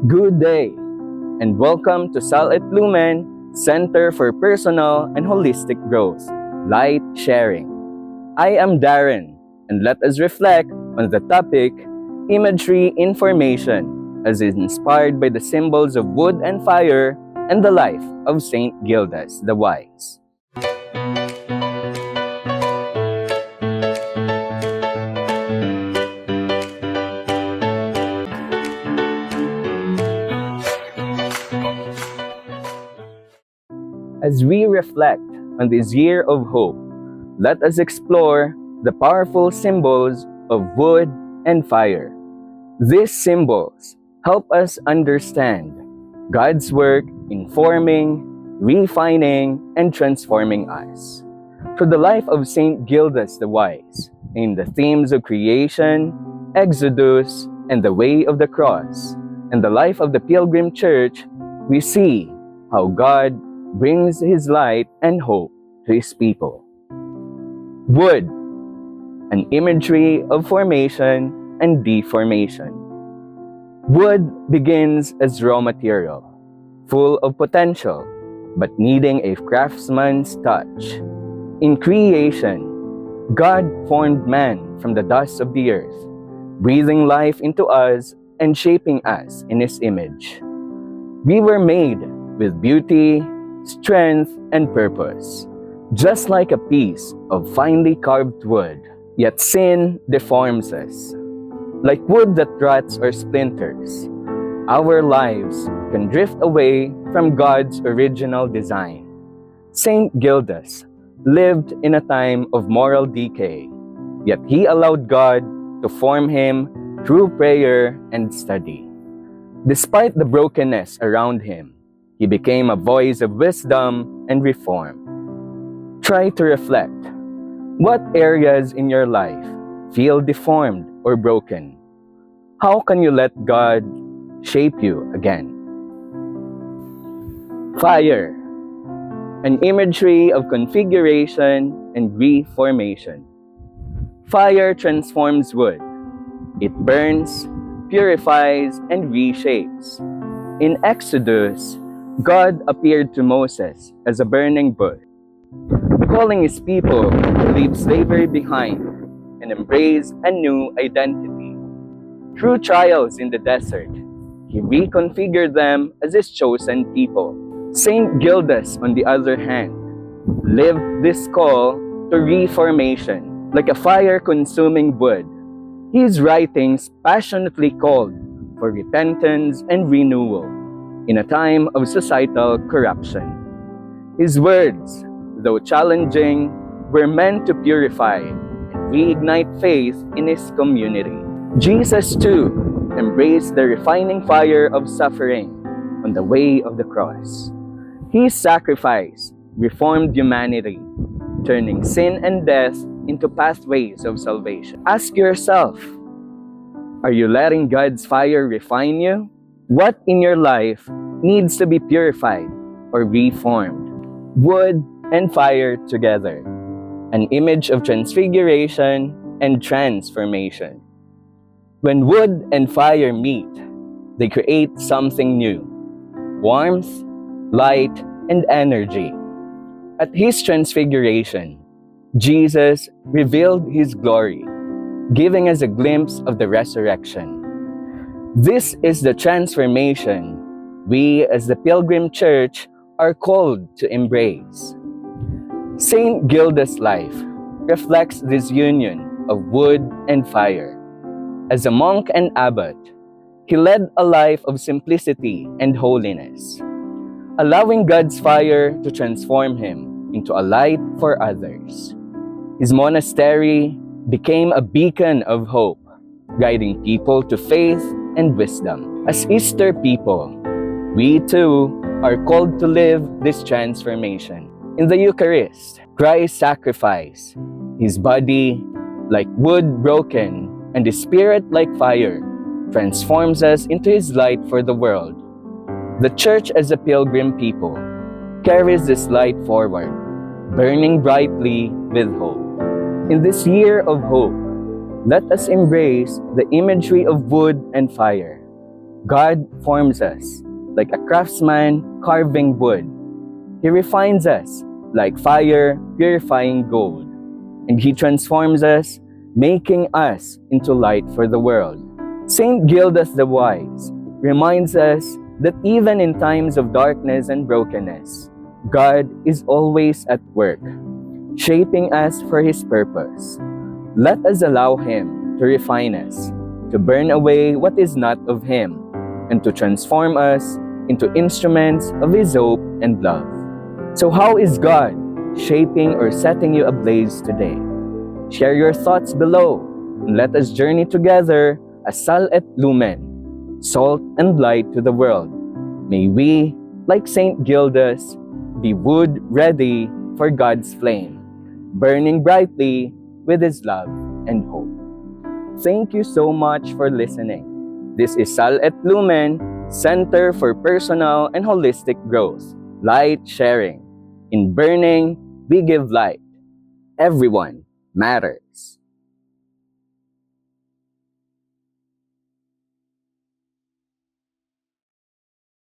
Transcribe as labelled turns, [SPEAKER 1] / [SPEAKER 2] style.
[SPEAKER 1] Good day, and welcome to 𝗪𝗟𝗪𝗚 Center for Personal and Holistic Growth, Light Sharing. I am Darren, and let us reflect on the topic, Imagery Information, as inspired by the symbols of wood and fire and the life of Saint Gildas the Wise. As we reflect on this year of hope, let us explore the powerful symbols of wood and fire. These symbols help us understand God's work in forming, refining, and transforming us. Through the life of Saint Gildas the Wise, in the themes of creation, Exodus, and the way of the cross, and the life of the Pilgrim Church, we see how God brings His light and hope to His people. Wood, an imagery of formation and deformation. Wood begins as raw material, full of potential, but needing a craftsman's touch. In creation, God formed man from the dust of the earth, breathing life into us and shaping us in His image. We were made with beauty, strength, and purpose, just like a piece of finely carved wood. Yet sin deforms us. Like wood that rots or splinters, our lives can drift away from God's original design. Saint Gildas lived in a time of moral decay, yet he allowed God to form him through prayer and study. Despite the brokenness around him, he became a voice of wisdom and reform. Try to reflect. What areas in your life feel deformed or broken? How can you let God shape you again? Fire, an imagery of configuration and reformation. Fire transforms wood. It burns, purifies, and reshapes. In Exodus, God appeared to Moses as a burning bush, calling his people to leave slavery behind and embrace a new identity. Through trials in the desert, he reconfigured them as his chosen people. Saint Gildas, on the other hand, lived this call to reformation. Like a fire-consuming wood, his writings passionately called for repentance and renewal in a time of societal corruption. His words, though challenging, were meant to purify and reignite faith in his community. Jesus, too, embraced the refining fire of suffering on the way of the cross. His sacrifice reformed humanity, turning sin and death into pathways of salvation. Ask yourself, are you letting God's fire refine you? What in your life needs to be purified or reformed? Wood and fire together, an image of transfiguration and transformation. When wood and fire meet, they create something new: warmth, light, and energy. At His transfiguration, Jesus revealed His glory, giving us a glimpse of the resurrection. This is the transformation we as the Pilgrim Church are called to embrace. Saint Gildas' life reflects this union of wood and fire. As a monk and abbot, he led a life of simplicity and holiness, allowing God's fire to transform him into a light for others. His monastery became a beacon of hope, guiding people to faith and wisdom. As Easter people, we too are called to live this transformation. In the Eucharist, Christ's sacrifice, His body like wood broken and His spirit like fire transforms us into His light for the world. The Church as a pilgrim people carries this light forward, burning brightly with hope. In this year of hope, let us embrace the imagery of wood and fire. God forms us like a craftsman carving wood. He refines us like fire purifying gold. And He transforms us, making us into light for the world. St. Gildas the Wise reminds us that even in times of darkness and brokenness, God is always at work, shaping us for His purpose. Let us allow Him to refine us, to burn away what is not of Him, and to transform us into instruments of His hope and love. So how is God shaping or setting you ablaze today? Share your thoughts below, and let us journey together as sal et lumen, salt and light to the world. May we, like St. Gildas, be wood ready for God's flame, burning brightly with His love and hope. Thank you so much for listening. This is Sal et Lumen, Center for Personal and Holistic Growth, Light Sharing. In burning, we give light. Everyone matters.